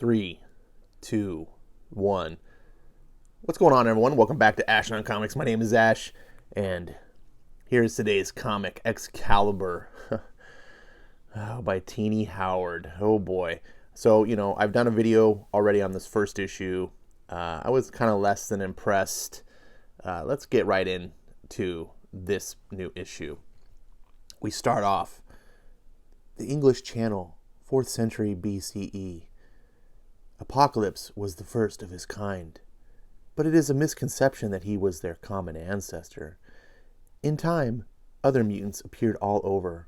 3, 2, 1. What's going on, everyone? Welcome back to Ash on Comics. My name is Ash, and here's today's comic, Excalibur, by Teeny Howard. Oh boy. So, I've done a video already on this first issue. I was kind of less than impressed. Let's get right into this new issue. We start off the English Channel, 4th century BCE. Apocalypse was the first of his kind, but it is a misconception that he was their common ancestor. In time, other mutants appeared all over.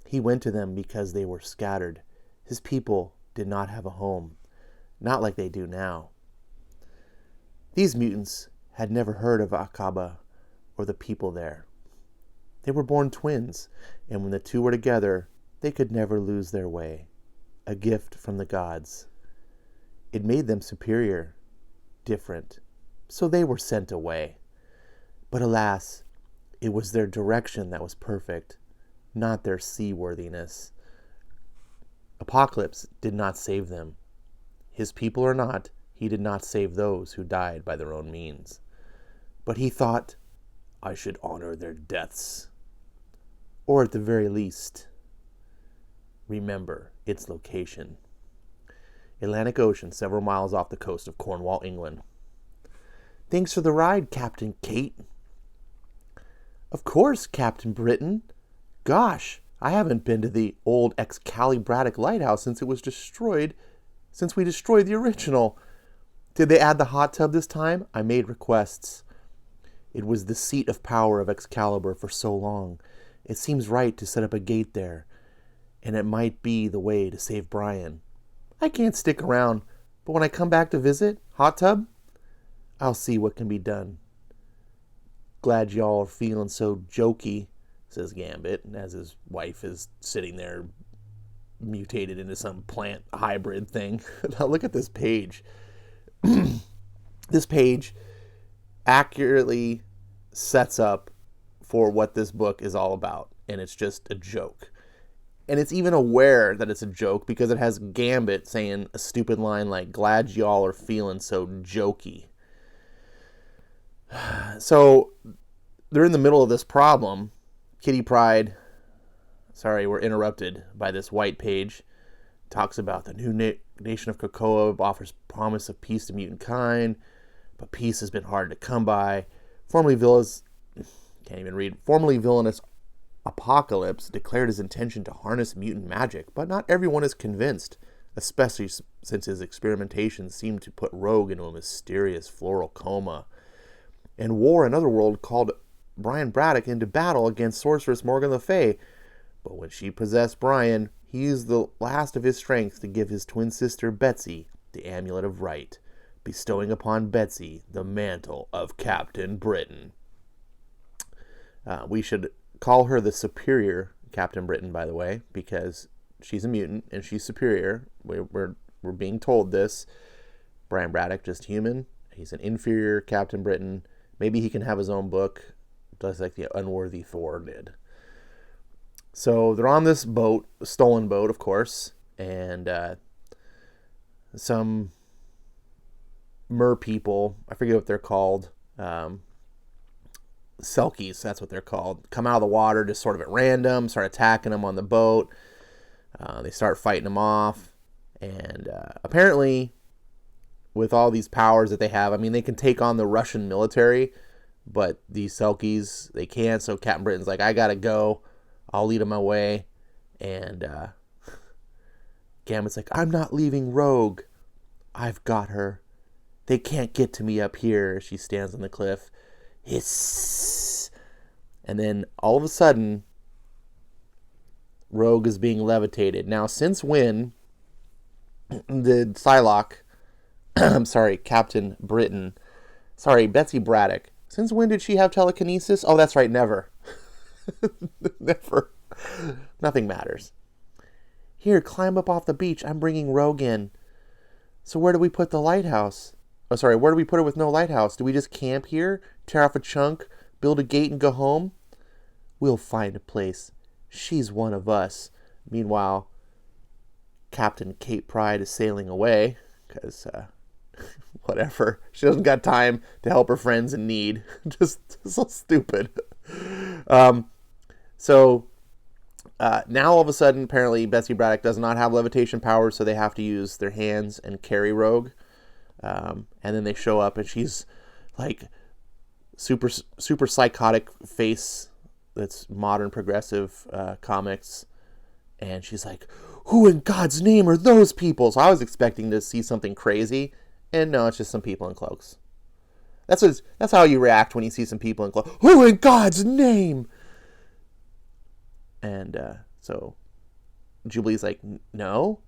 He went to them because they were scattered. His people did not have a home, not like they do now. These mutants had never heard of Akaba or the people there. They were born twins, and when the two were together, they could never lose their way. A gift from the gods. It made them superior, different, so they were sent away. But alas, it was their direction that was perfect, not their seaworthiness. Apocalypse did not save them. His people or not, he did not save those who died by their own means. But he thought, I should honor their deaths. Or at the very least, remember its location. Atlantic Ocean, several miles off the coast of Cornwall, England. Thanks for the ride, Captain Kate. Of course, Captain Britain. Gosh, I haven't been to the old Excalibur Lighthouse since we destroyed the original. Did they add the hot tub this time? I made requests. It was the seat of power of Excalibur for so long. It seems right to set up a gate there, and it might be the way to save Brian. I can't stick around, but when I come back to visit, hot tub, I'll see what can be done. Glad y'all are feeling so jokey, says Gambit, as his wife is sitting there mutated into some plant hybrid thing. Now look at this page. This page accurately sets up for what this book is all about, and it's just a joke. And it's even aware that it's a joke because it has Gambit saying a stupid line like, glad y'all are feeling so jokey. So they're in the middle of this problem. Kitty Pryde, we're interrupted by this white page. Talks about the new nation of Krakoa offers promise of peace to mutant kind, but peace has been hard to come by. Formerly villainous Apocalypse declared his intention to harness mutant magic, but not everyone is convinced, especially since his experimentations seem to put Rogue into a mysterious floral coma. And War, another world, called Brian Braddock into battle against sorceress Morgan Le Fay. But when she possessed Brian, he used the last of his strength to give his twin sister Betsy the Amulet of Right, bestowing upon Betsy the mantle of Captain Britain. We should call her the superior Captain Britain, by the way, because she's a mutant and she's superior. We're being told this. Brian Braddock, just human. He's an inferior Captain Britain. Maybe he can have his own book, just like the unworthy Thor did. So they're on this boat, a stolen boat, of course, and some mer people, I forget what they're called, Selkies, that's what they're called, come out of the water just sort of at random, start attacking them on the boat. They start fighting them off, and apparently with all these powers that they have, they can take on the Russian military, but these Selkies, they can't. So Captain Britain's like, I gotta go, I'll lead them away. And Gambit's like, I'm not leaving Rogue, I've got her, they can't get to me up here. She stands on the cliff. Hiss. And then all of a sudden, Rogue is being levitated. Now, since when did Psylocke, Captain Britain, Betsy Braddock, since when did she have telekinesis? Oh, that's right, never. Never. Nothing matters. Here, climb up off the beach. I'm bringing Rogue in. So where do we put the lighthouse? Where do we put her with no lighthouse? Do we just camp here, tear off a chunk, build a gate, and go home? We'll find a place. She's one of us. Meanwhile, Captain Kate Pryde is sailing away. because whatever. She doesn't got time to help her friends in need. just so stupid. So now all of a sudden, apparently, Betsy Braddock does not have levitation powers, so they have to use their hands and carry Rogue. And then they show up, and she's like super psychotic face that's modern progressive comics. And she's like, who in God's name are those people? So I was expecting to see something crazy. And no, it's just some people in cloaks. That's how you react when you see some people in cloaks. Who in God's name? And so Jubilee's like, no.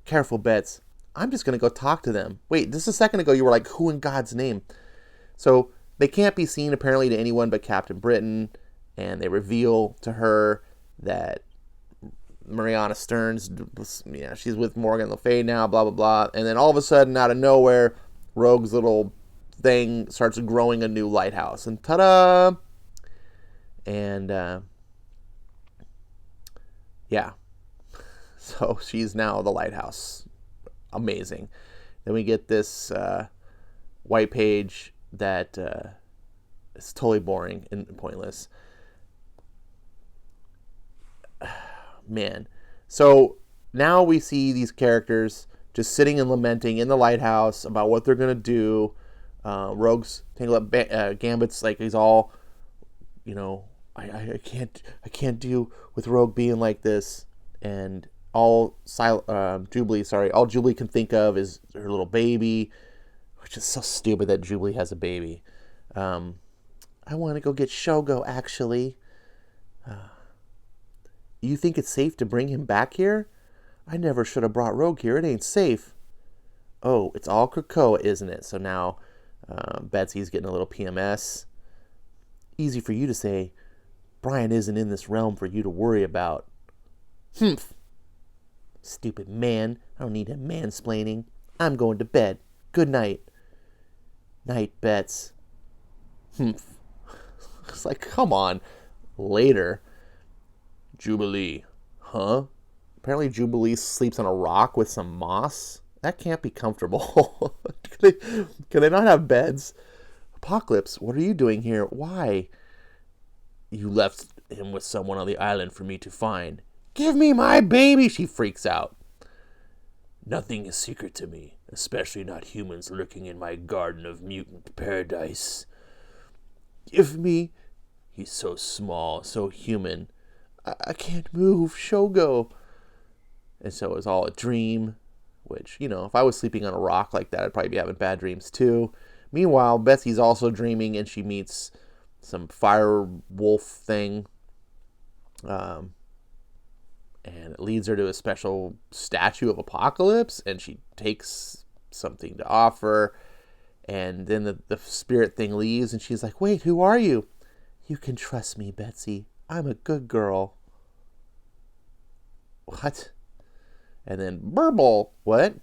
Careful, Bets. I'm just going to go talk to them. Wait, just a second ago you were like, who in God's name? So they can't be seen apparently to anyone but Captain Britain. And they reveal to her that Mariana Stearns, she's with Morgan Le Fay now, blah, blah, blah. And then all of a sudden, out of nowhere, Rogue's little thing starts growing a new lighthouse. And ta-da! And, yeah. So she's now the lighthouse. Amazing. Then we get this white page that is totally boring and pointless. Man. So now we see these characters just sitting and lamenting in the lighthouse about what they're going to do. Rogue's tangled up. Gambit's like, he's all, I can't deal with Rogue being like this. And all Jubilee can think of is her little baby, which is so stupid that Jubilee has a baby. I want to go get Shogo, actually. You think it's safe to bring him back here? I never should have brought Rogue here. It ain't safe. Oh, it's all Krakoa, isn't it? So now Betsy's getting a little PMS. Easy for you to say. Brian isn't in this realm for you to worry about. Humph. Stupid man. I don't need him mansplaining. I'm going to bed. Good night. Night, Bets. Humph. It's like, come on. Later. Jubilee. Huh? Apparently Jubilee sleeps on a rock with some moss. That can't be comfortable. Can they not have beds? Apocalypse, what are you doing here? Why? You left him with someone on the island for me to find. Give me my baby, she freaks out. Nothing is secret to me, especially not humans lurking in my garden of mutant paradise. Give me... He's so small, so human. I can't move, Shogo. And so it's all a dream, which, if I was sleeping on a rock like that, I'd probably be having bad dreams too. Meanwhile, Betsy's also dreaming, and she meets some fire wolf thing. And it leads her to a special statue of Apocalypse, and she takes something to offer. And then the spirit thing leaves, and she's like, wait, who are you? You can trust me, Betsy. I'm a good girl. What? And then burble. What?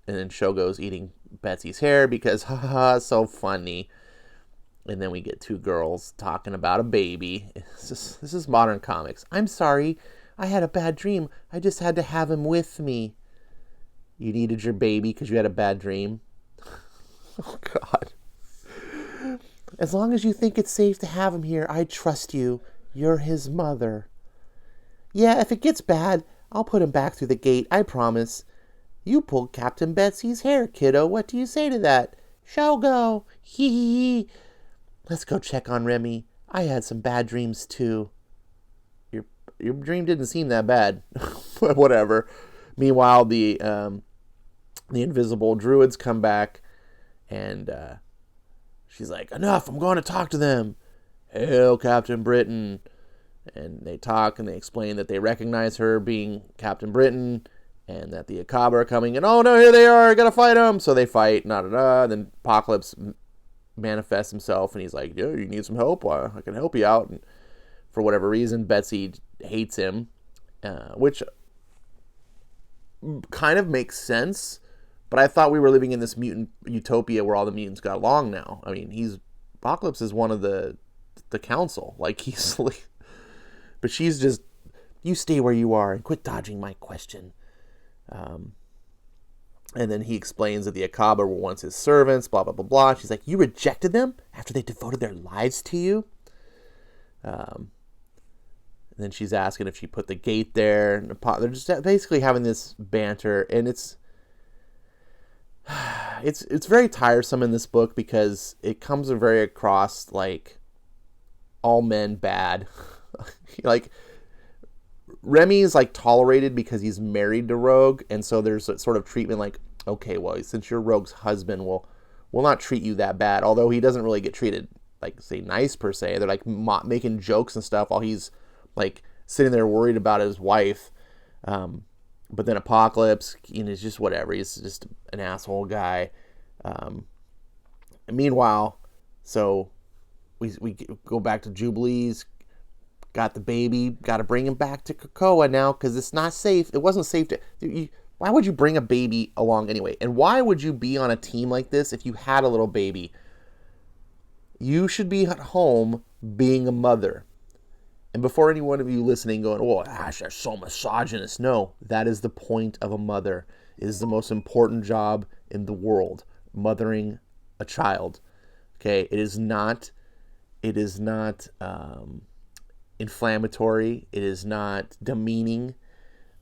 And then Shogo's eating Betsy's hair because, haha, so funny. And then we get two girls talking about a baby. This is modern comics. I'm sorry. I had a bad dream. I just had to have him with me. You needed your baby because you had a bad dream? Oh, God. As long as you think it's safe to have him here, I trust you. You're his mother. Yeah, if it gets bad, I'll put him back through the gate, I promise. You pulled Captain Betsy's hair, kiddo. What do you say to that? Shogo! Hee hee hee. Let's go check on Remy. I had some bad dreams, too. Your dream didn't seem that bad. But whatever. Meanwhile, the invisible druids come back, and she's like, enough, I'm going to talk to them. Hail, Captain Britain. And they talk, and they explain that they recognize her being Captain Britain, and that the Akaba are coming, and oh no, here they are, I gotta fight them. So they fight, Then Apocalypse manifests himself, and he's like, yeah, you need some help? I can help you out. And for whatever reason, Betsy hates him, which kind of makes sense, but I thought we were living in this mutant utopia where all the mutants got along now. I mean, Apocalypse is one of the council, like he's like, but she's just, you stay where you are and quit dodging my question. And then he explains that the Akaba were once his servants, blah, blah, blah, blah. She's like, you rejected them after they devoted their lives to you? And then she's asking if she put the gate there. And they're just basically having this banter. And it's very tiresome in this book because it comes very across like all men bad. Like, Remy is like tolerated because he's married to Rogue, and so there's a sort of treatment like, okay, well, since you're Rogue's husband, we'll not treat you that bad. Although he doesn't really get treated like, say, nice per se. They're like making jokes and stuff while he's like sitting there worried about his wife. But then Apocalypse, is just whatever. He's just an asshole guy. And meanwhile, so we go back to Jubilee's. Got the baby, got to bring him back to Krakoa now because it's not safe. It wasn't safe to... why would you bring a baby along anyway? And why would you be on a team like this if you had a little baby? You should be at home being a mother. And before any one of you listening going, oh, gosh, they're so misogynist. No, that is the point of a mother. It is the most important job in the world, mothering a child. Okay, it is not inflammatory. It is not demeaning.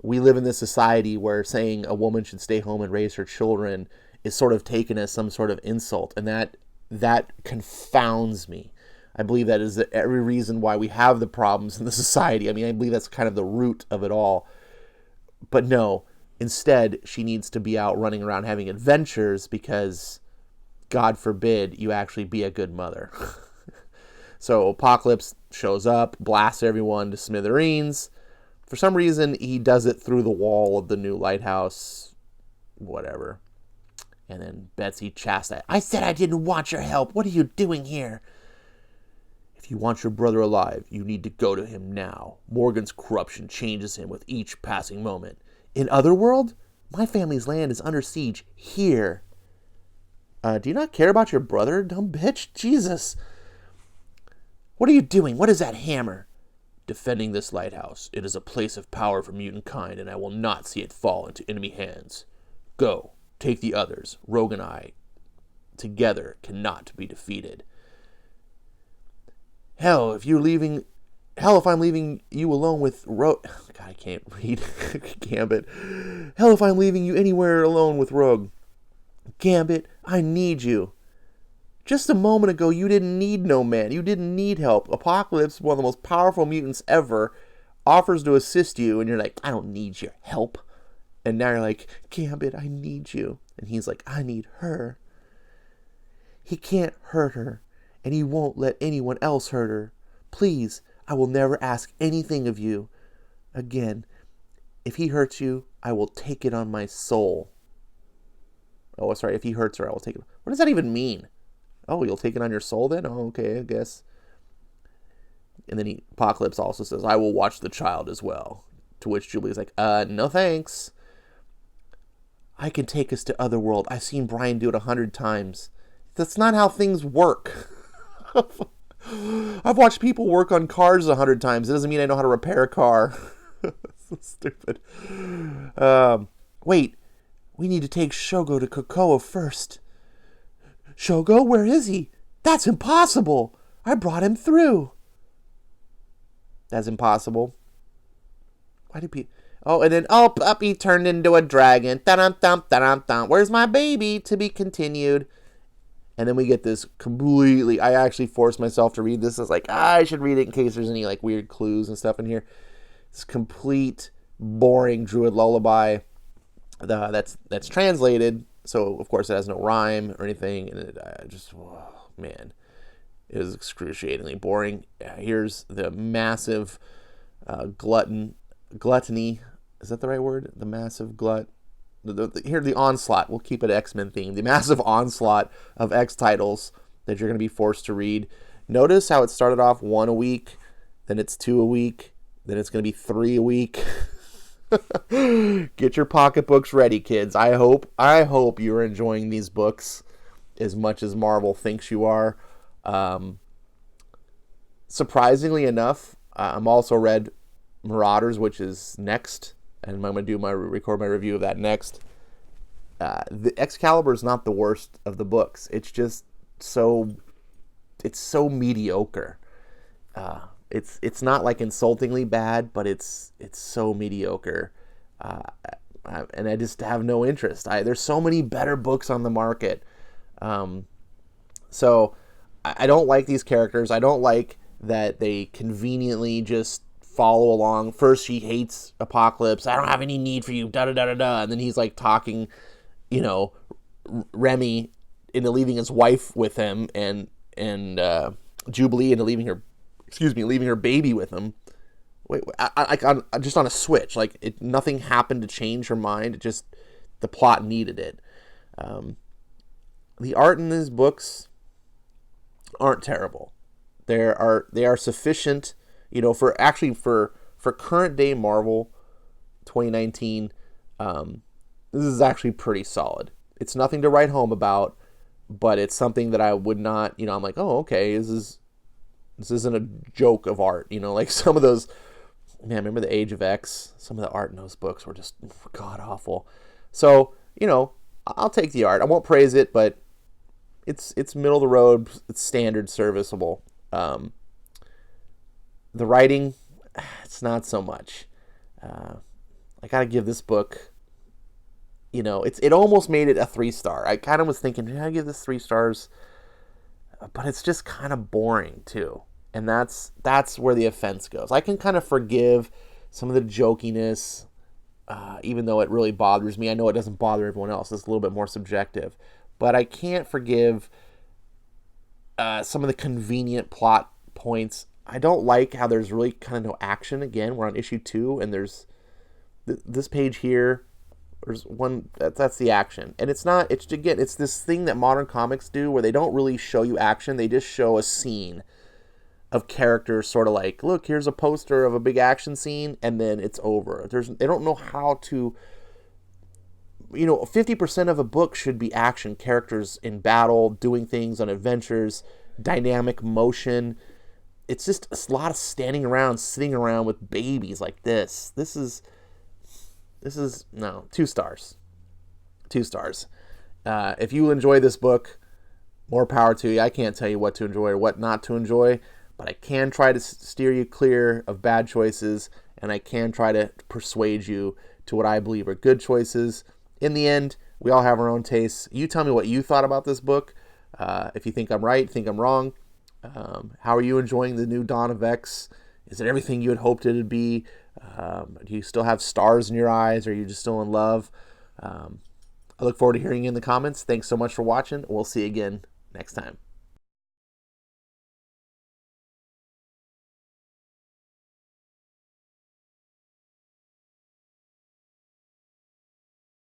We live in this society where saying a woman should stay home and raise her children is sort of taken as some sort of insult, and that confounds me. I believe that is every reason why we have the problems in the society. I mean, I believe that's kind of the root of it all. But no, instead, she needs to be out running around having adventures because, God forbid, you actually be a good mother. So Apocalypse shows up, blasts everyone to smithereens. For some reason, he does it through the wall of the new lighthouse, whatever. And then Betsy chastises, I said I didn't want your help. What are you doing here? If you want your brother alive, you need to go to him now. Morgan's corruption changes him with each passing moment. In Otherworld, my family's land is under siege here. Do you not care about your brother, dumb bitch? Jesus. What are you doing? What is that hammer? Defending this lighthouse. It is a place of power for mutant kind, and I will not see it fall into enemy hands. Go. Take the others. Rogue and I, together, cannot be defeated. Hell, if I'm leaving you alone with Rogue... God, I can't read. Gambit. Hell, if I'm leaving you anywhere alone with Rogue. Gambit, I need you. Just a moment ago, you didn't need no man. You didn't need help. Apocalypse, one of the most powerful mutants ever, offers to assist you, and you're like, I don't need your help. And now you're like, Gambit, I need you. And he's like, I need her. He can't hurt her, and he won't let anyone else hurt her. Please, I will never ask anything of you again. If he hurts you, I will take it on my soul. Oh, sorry, if he hurts her, I will take it. What does that even mean? Oh, you'll take it on your soul then? Oh, okay, I guess. And then Apocalypse also says, I will watch the child as well. To which Jubilee's like, no thanks. I can take us to Otherworld. I've seen Brian do it 100 times. That's not how things work. I've watched people work on cars 100 times. It doesn't mean I know how to repair a car. So stupid. Wait, we need to take Shogo to Krakoa first. Shogo, where is he? That's impossible. I brought him through. That's impossible. Why did people... Oh, and then, up he turned into a dragon. Da-dum-dum, da-dum-dum. Where's my baby? To be continued. And then we get this completely... I actually forced myself to read this. I was like, I should read it in case there's any like weird clues and stuff in here. This complete, boring Druid lullaby that's translated. So, of course, it has no rhyme or anything. And it man, it was excruciatingly boring. Here's the massive gluttony. Is that the right word? The massive glut. Here, the onslaught. We'll keep it X-Men themed. The massive onslaught of X titles that you're going to be forced to read. Notice how it started off 1 a week, then it's 2 a week, then it's going to be 3 a week. Get your pocketbooks ready, kids. I hope you're enjoying these books as much as Marvel thinks you are. Surprisingly enough, I'm also read Marauders, which is next, and I'm going to record my review of that next. The Excalibur is not the worst of the books. It's just it's so mediocre. It's not like insultingly bad, but it's so mediocre, and I just have no interest. There's so many better books on the market, so I don't like these characters. I don't like that they conveniently just follow along. First, she hates Apocalypse. I don't have any need for you. Da da da da da. And then he's like talking, Remy into leaving his wife with him, and Jubilee into leaving her baby with him. Wait, just on a switch. Like nothing happened to change her mind. It just, the plot needed it. The art in these books aren't terrible. They are sufficient, for current day Marvel 2019. This is actually pretty solid. It's nothing to write home about, but it's something that I would not, I'm like, oh, okay, this isn't a joke of art, like some of those, man, remember the Age of X? Some of the art in those books were just god awful. So, I'll take the art. I won't praise it, but it's middle of the road, it's standard, serviceable. The writing, it's not so much. I gotta give this book, it almost made it a 3-star. I kind of was thinking, did I give this 3 stars? But it's just kind of boring too. And that's where the offense goes. I can kind of forgive some of the jokiness, even though it really bothers me. I know it doesn't bother everyone else. It's a little bit more subjective. But I can't forgive some of the convenient plot points. I don't like how there's really kind of no action. Again, we're on issue 2, and there's this page here. There's one that's the action, and it's this thing that modern comics do where they don't really show you action. They just show a scene of characters, sort of like, look, here's a poster of a big action scene, and then it's over. They don't know how to. 50% of a book should be action, characters in battle, doing things on adventures, dynamic motion. It's just a lot of standing around, sitting around with babies like this. This is no, 2 stars. 2 stars. If you enjoy this book, more power to you. I can't tell you what to enjoy or what not to enjoy, but I can try to steer you clear of bad choices, and I can try to persuade you to what I believe are good choices. In the end, we all have our own tastes. You tell me what you thought about this book. If you think I'm right, think I'm wrong. How are you enjoying the new Dawn of X? Is it everything you had hoped it would be? Do you still have stars in your eyes? Or are you just still in love? I look forward to hearing you in the comments. Thanks so much for watching. We'll see you again next time.